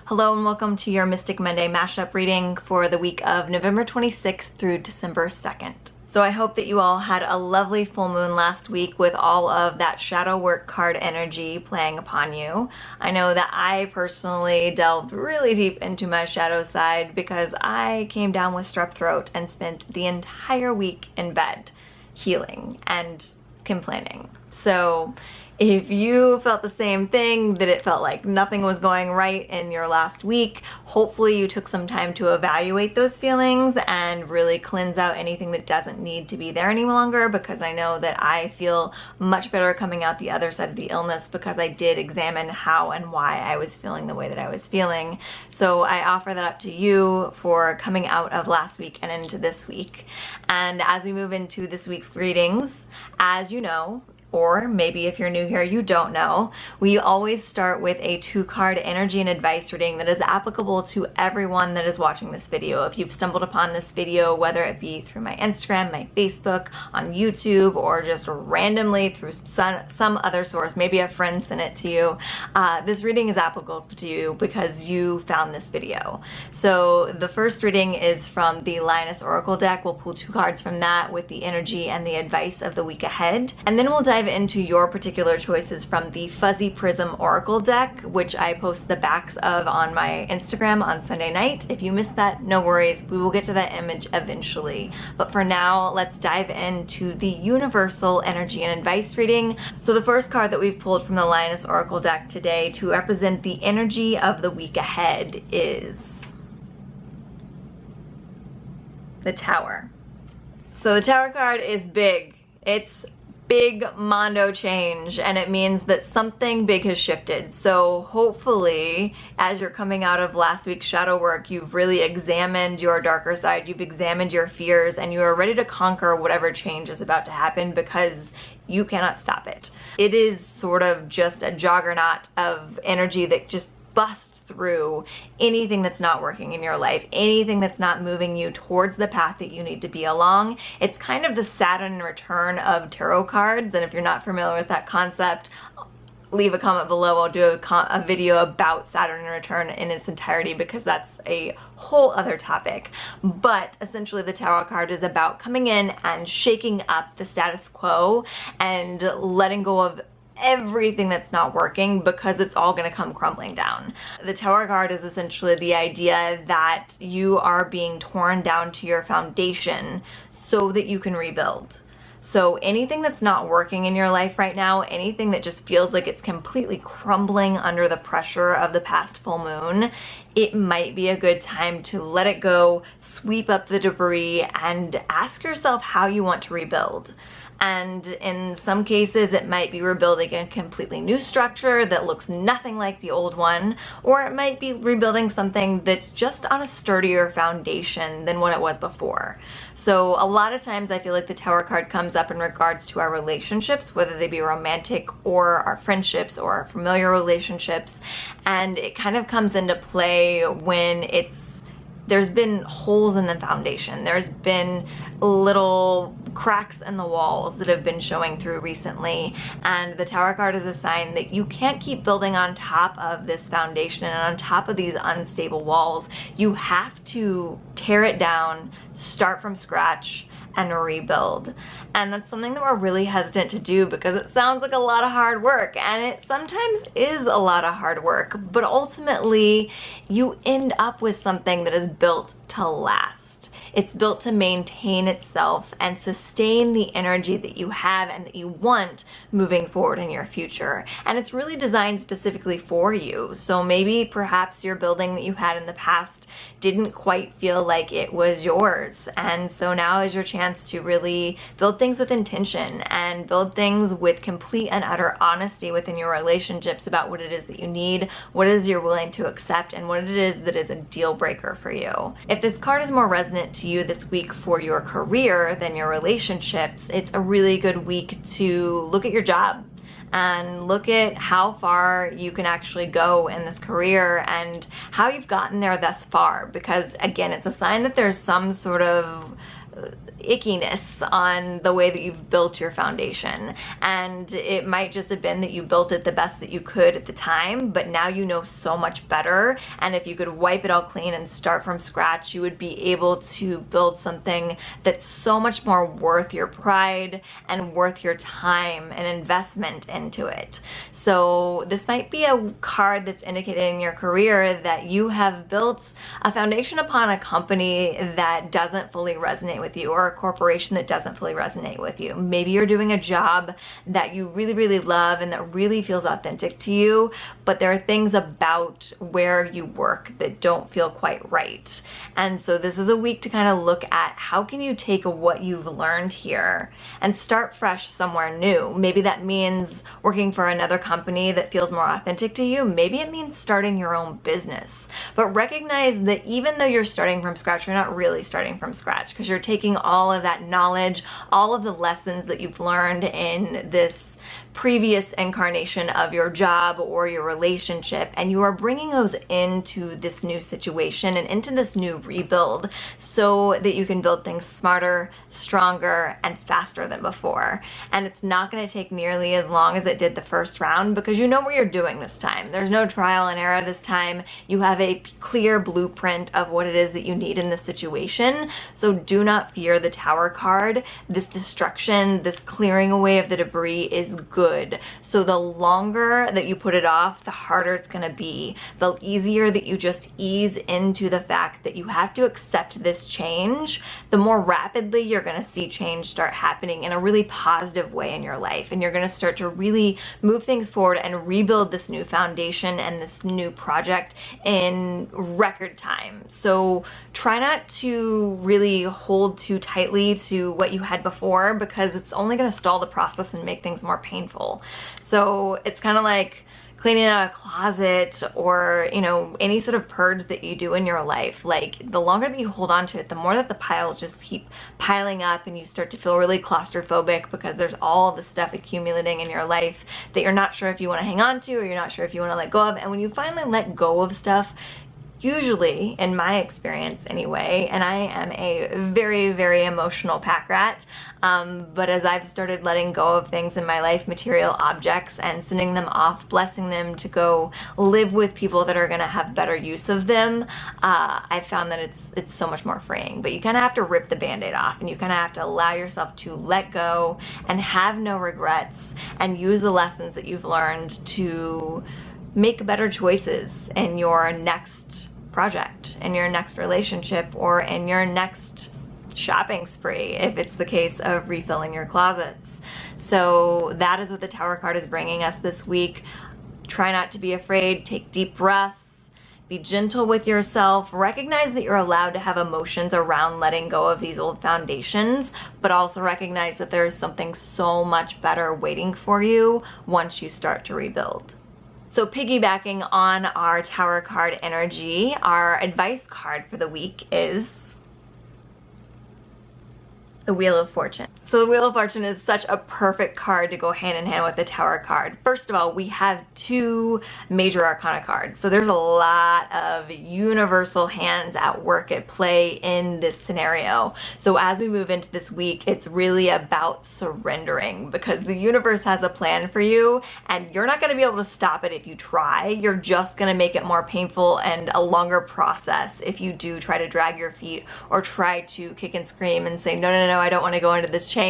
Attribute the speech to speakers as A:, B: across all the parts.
A: Hello and welcome to your Mystic Monday mashup reading for the week of November 26th through December 2nd. So I hope that you all had a lovely full moon last week with all of that shadow work card energy playing upon you. I know that I personally delved really deep into my shadow side because I came down with strep throat and spent the entire week in bed healing and complaining. So if you felt the same thing, that it felt like nothing was going right in your last week, hopefully you took some time to evaluate those feelings and really cleanse out anything that doesn't need to be there any longer, because I know that I feel much better coming out the other side of the illness because I did examine how and why I was feeling the way that I was feeling. So I offer that up to you for coming out of last week and into this week. And as we move into this week's readings, as you know, or maybe if you're new here, you don't know, we always start with a 2-card energy and advice reading that is applicable to everyone that is watching this video. If you've stumbled upon this video, whether it be through my Instagram, my Facebook, on YouTube, or just randomly through some other source, maybe a friend sent it to you, this reading is applicable to you because you found this video. So the first reading is from the Lioness Oracle deck. We'll pull 2 cards from that with the energy and the advice of the week ahead. And then we'll dive into your particular choices from the Fuzzy Prism Oracle deck, which I post the backs of on my Instagram on Sunday night. If you missed that, no worries. We will get to that image eventually. But for now, let's dive into the universal energy and advice reading. So the first card that we've pulled from the Lioness Oracle deck today to represent the energy of the week ahead is the Tower. So the Tower card is big. It's big mondo change, and it means that something big has shifted. So hopefully, as you're coming out of last week's shadow work, you've really examined your darker side, you've examined your fears, and you are ready to conquer whatever change is about to happen because you cannot stop it. It is sort of just a juggernaut of energy that just busts through anything that's not working in your life, anything that's not moving you towards the path that you need to be along. It's kind of the Saturn return of tarot cards, and if you're not familiar with that concept, leave a comment below. I'll do a video about Saturn return in its entirety because that's a whole other topic. But essentially the Tower card is about coming in and shaking up the status quo and letting go of everything that's not working because it's all going to come crumbling down. The Tower card is essentially the idea that you are being torn down to your foundation so that you can rebuild. So anything that's not working in your life right now, anything that just feels like it's completely crumbling under the pressure of the past full moon, it might be a good time to let it go, sweep up the debris, and ask yourself how you want to rebuild. And in some cases, it might be rebuilding a completely new structure that looks nothing like the old one, or it might be rebuilding something that's just on a sturdier foundation than what it was before. So a lot of times I feel like the Tower card comes up in regards to our relationships, whether they be romantic or our friendships or our familiar relationships, and it kind of comes into play when there's been holes in the foundation. There's been little cracks in the walls that have been showing through recently, and the Tower card is a sign that you can't keep building on top of this foundation and on top of these unstable walls. You have to tear it down, start from scratch, and rebuild. And that's something that we're really hesitant to do because it sounds like a lot of hard work, and it sometimes is a lot of hard work, but ultimately you end up with something that is built to last. It's built to maintain itself and sustain the energy that you have and that you want moving forward in your future. And it's really designed specifically for you. So maybe perhaps your building that you had in the past didn't quite feel like it was yours. And so now is your chance to really build things with intention and build things with complete and utter honesty within your relationships about what it is that you need, what it is you're willing to accept, and what it is that is a deal breaker for you. If this card is more resonant to you this week for your career than your relationships, it's a really good week to look at your job and look at how far you can actually go in this career and how you've gotten there thus far, because again, it's a sign that there's some sort of ickiness on the way that you've built your foundation. And it might just have been that you built it the best that you could at the time, but now you know so much better. And if you could wipe it all clean and start from scratch, you would be able to build something that's so much more worth your pride and worth your time and investment into it. So this might be a card that's indicating in your career that you have built a foundation upon a company that doesn't fully resonate with you, or a corporation that doesn't fully resonate with you. Maybe you're doing a job that you really, really love and that really feels authentic to you, but there are things about where you work that don't feel quite right. And so this is a week to kind of look at how can you take what you've learned here and start fresh somewhere new. Maybe that means working for another company that feels more authentic to you. Maybe it means starting your own business. But recognize that even though you're starting from scratch, you're not really starting from scratch, because you're taking all of that knowledge, all of the lessons that you've learned in this previous incarnation of your job or your relationship, and you are bringing those into this new situation and into this new rebuild so that you can build things smarter, stronger, and faster than before. And it's not going to take nearly as long as it did the first round, because you know what you're doing this time. There's no trial and error this time. You have a clear blueprint of what it is that you need in this situation. So do not fear the Tower card. This destruction, this clearing away of the debris is good. So the longer that you put it off, the harder it's going to be. The easier that you just ease into the fact that you have to accept this change, the more rapidly you're going to see change start happening in a really positive way in your life. And you're going to start to really move things forward and rebuild this new foundation and this new project in record time. So try not to really hold too tightly to what you had before, because it's only going to stall the process and make things more painful. So it's kind of like cleaning out a closet, or, you know, any sort of purge that you do in your life. Like, the longer that you hold on to it, the more that the piles just keep piling up, and you start to feel really claustrophobic because there's all this stuff accumulating in your life that you're not sure if you want to hang on to, or you're not sure if you want to let go of. And when you finally let go of stuff, usually, in my experience anyway, and I am a very, very emotional pack rat, but as I've started letting go of things in my life, material objects, and sending them off, blessing them to go live with people that are going to have better use of them, I've found that it's so much more freeing. But you kind of have to rip the band-aid off, and you kind of have to allow yourself to let go and have no regrets, and use the lessons that you've learned to make better choices in your next project, in your next relationship, or in your next shopping spree, if it's the case of refilling your closets. So that is what the Tower card is bringing us this week. Try not to be afraid. Take deep breaths. Be gentle with yourself. Recognize that you're allowed to have emotions around letting go of these old foundations, but also recognize that there's something so much better waiting for you once you start to rebuild. So piggybacking on our Tower card energy, our advice card for the week is the Wheel of Fortune. So the Wheel of Fortune is such a perfect card to go hand in hand with the Tower card. First of all, we have two major arcana cards. So there's a lot of universal hands at work at play in this scenario. So as we move into this week, it's really about surrendering, because the universe has a plan for you, and you're not going to be able to stop it if you try. You're just going to make it more painful and a longer process if you do try to drag your feet or try to kick and scream and say, no, no, no, I don't want to go into this change.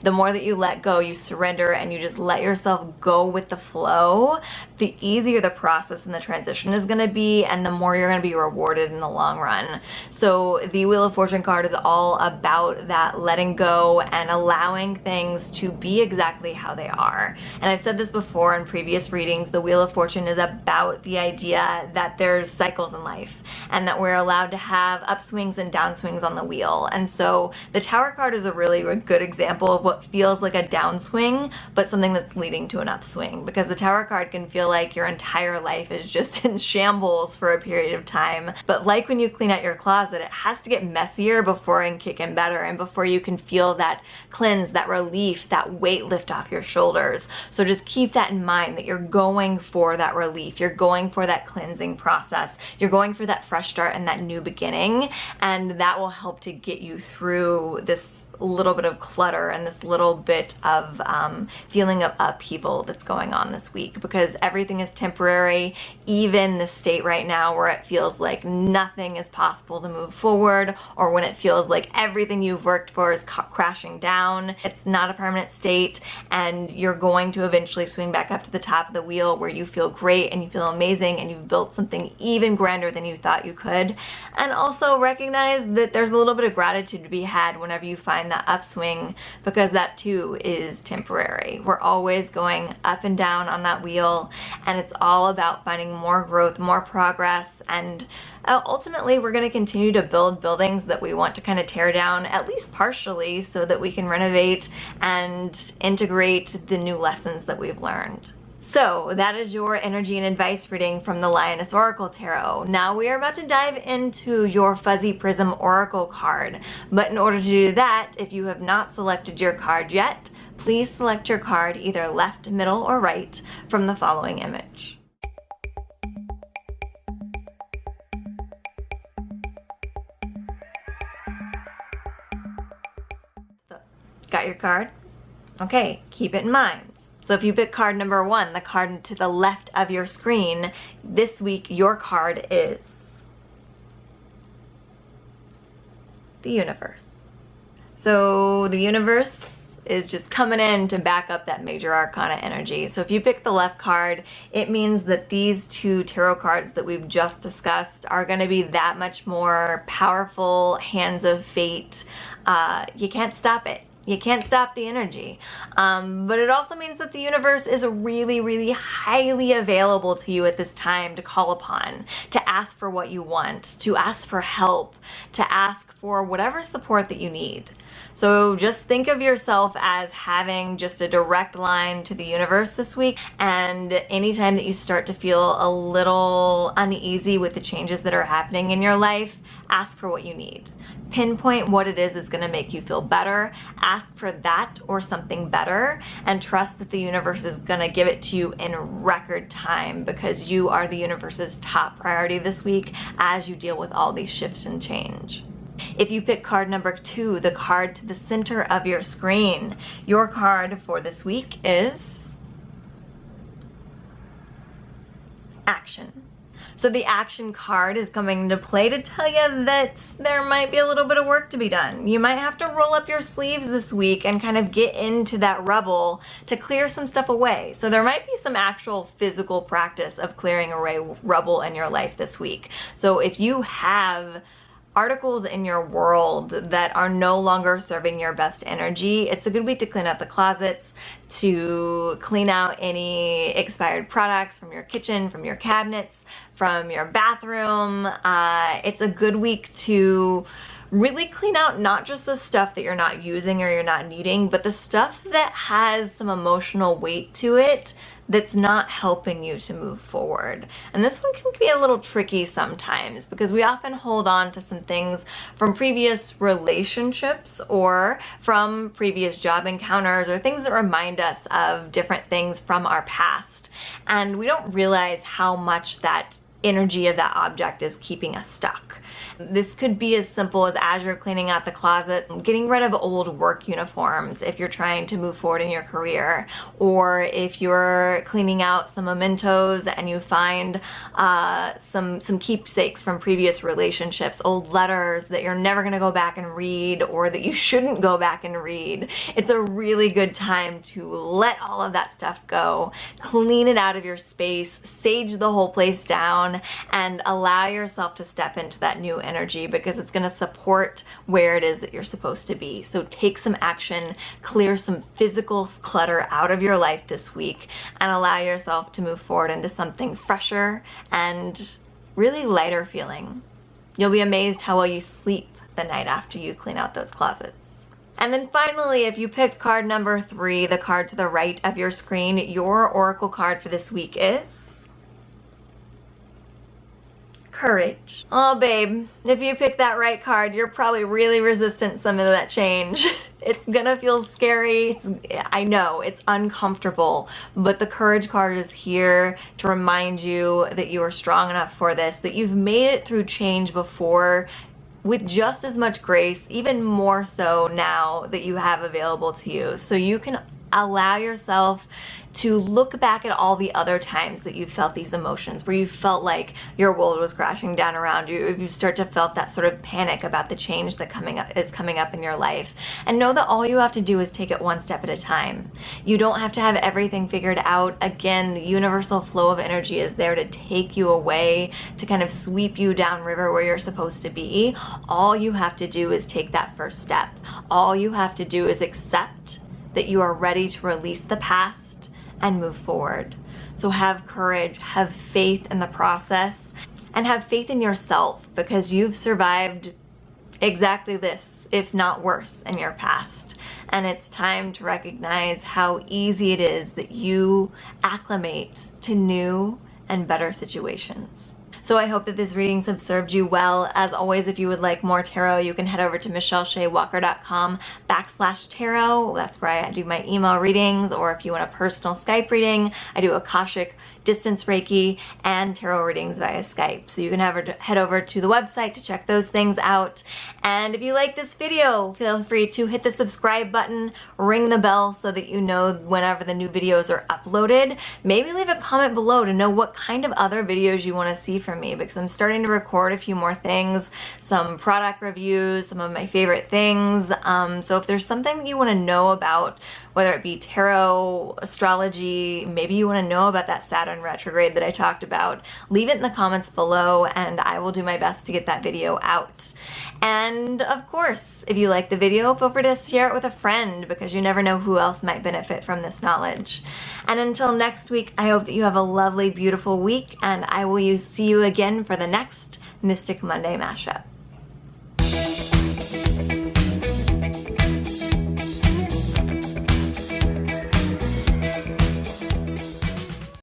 A: The more that you let go, you surrender, and you just let yourself go with the flow, the easier the process and the transition is going to be, and the more you're going to be rewarded in the long run. So the Wheel of Fortune card is all about that letting go and allowing things to be exactly how they are. And I've said this before in previous readings, the Wheel of Fortune is about the idea that there's cycles in life, and that we're allowed to have upswings and downswings on the wheel. And so the Tower Tower card is a really good example of what feels like a downswing, but something that's leading to an upswing, because the Tower card can feel like your entire life is just in shambles for a period of time. But like when you clean out your closet, it has to get messier before it can kick in better and before you can feel that cleanse, that relief, that weight lift off your shoulders. So just keep that in mind, that you're going for that relief, you're going for that cleansing process, you're going for that fresh start and that new beginning, and that will help to get you through this little bit of clutter and this little bit of feeling of upheaval that's going on this week, because everything is temporary. Even the state right now where it feels like nothing is possible to move forward, or when it feels like everything you've worked for is crashing down, it's not a permanent state, and you're going to eventually swing back up to the top of the wheel where you feel great and you feel amazing and you've built something even grander than you thought you could. And also recognize that there's a little bit of gratitude to be had whenever you find that upswing, because that too is temporary. We're always going up and down on that wheel, and it's all about finding more growth, more progress, and ultimately we're going to continue to build buildings that we want to kind of tear down, at least partially, so that we can renovate and integrate the new lessons that we've learned. So that is your energy and advice reading from the Lioness Oracle Tarot. Now we are about to dive into your Fuzzy Prism Oracle card. But in order to do that, if you have not selected your card yet, please select your card either left, middle, or right from the following image. Got your card? Okay, keep it in mind. So if you pick card number 1, the card to the left of your screen, this week your card is the Universe. So the Universe is just coming in to back up that major arcana energy. So if you pick the left card, it means that these two tarot cards that we've just discussed are going to be that much more powerful hands of fate. You can't stop it. You can't stop the energy. But it also means that the universe is really, really highly available to you at this time to call upon, to ask for what you want, to ask for help, to ask for whatever support that you need. So just think of yourself as having just a direct line to the universe this week, and anytime that you start to feel a little uneasy with the changes that are happening in your life, ask for what you need. Pinpoint what it is that's going to make you feel better, ask for that or something better, and trust that the universe is going to give it to you in record time, because you are the universe's top priority this week as you deal with all these shifts and change. If you pick card number 2, the card to the center of your screen, your card for this week is Action. So the Action card is coming into play to tell you that there might be a little bit of work to be done. You might have to roll up your sleeves this week and kind of get into that rubble to clear some stuff away. So there might be some actual physical practice of clearing away rubble in your life this week. So if you have articles in your world that are no longer serving your best energy, it's a good week to clean out the closets, to clean out any expired products from your kitchen, from your cabinets, from your bathroom. It's a good week to really clean out not just the stuff that you're not using or you're not needing, but the stuff that has some emotional weight to it that's not helping you to move forward. And this one can be a little tricky sometimes, because we often hold on to some things from previous relationships or from previous job encounters or things that remind us of different things from our past. And we don't realize how much that energy of that object is keeping us stuck. This could be as simple as you're cleaning out the closet, getting rid of old work uniforms if you're trying to move forward in your career, or if you're cleaning out some mementos and you find some keepsakes from previous relationships, old letters that you're never going to go back and read, or that you shouldn't go back and read. It's a really good time to let all of that stuff go, clean it out of your space, sage the whole place down, and allow yourself to step into that new energy, because it's going to support where it is that you're supposed to be. So take some action, clear some physical clutter out of your life this week, and allow yourself to move forward into something fresher and really lighter feeling. You'll be amazed how well you sleep the night after you clean out those closets. And then finally, if you picked card number 3, the card to the right of your screen, your oracle card for this week is Courage. Oh babe, if you pick that right card, you're probably really resistant to some of that change. It's gonna feel scary. I know, it's uncomfortable, but the Courage card is here to remind you that you are strong enough for this, that you've made it through change before with just as much grace, even more so now that you have available to you. So you can allow yourself to look back at all the other times that you felt these emotions, where you felt like your world was crashing down around you, if you start to felt that sort of panic about the change that is coming up in your life. And know that all you have to do is take it one step at a time. You don't have to have everything figured out. Again, the universal flow of energy is there to take you away, to kind of sweep you downriver where you're supposed to be. All you have to do is take that first step. All you have to do is accept that you are ready to release the past and move forward. So have courage, have faith in the process, and have faith in yourself, because you've survived exactly this, if not worse, in your past. And it's time to recognize how easy it is that you acclimate to new and better situations. So I hope that these readings have served you well. As always, if you would like more tarot, you can head over to michellesheawalker.com/tarot. That's where I do my email readings, or if you want a personal Skype reading, I do Akashic, distance Reiki, and tarot readings via Skype. So you can head over to the website to check those things out. And if you like this video, feel free to hit the subscribe button, ring the bell so that you know whenever the new videos are uploaded. Maybe leave a comment below to know what kind of other videos you want to see from me, because I'm starting to record a few more things, some product reviews, some of my favorite things. So if there's something that you want to know about, whether it be tarot, astrology, maybe you want to know about that Saturn retrograde that I talked about, leave it in the comments below and I will do my best to get that video out. And of course, if you like the video, feel free to share it with a friend, because you never know who else might benefit from this knowledge. And until next week, I hope that you have a lovely, beautiful week, and I will see you again for the next Mystic Monday mashup.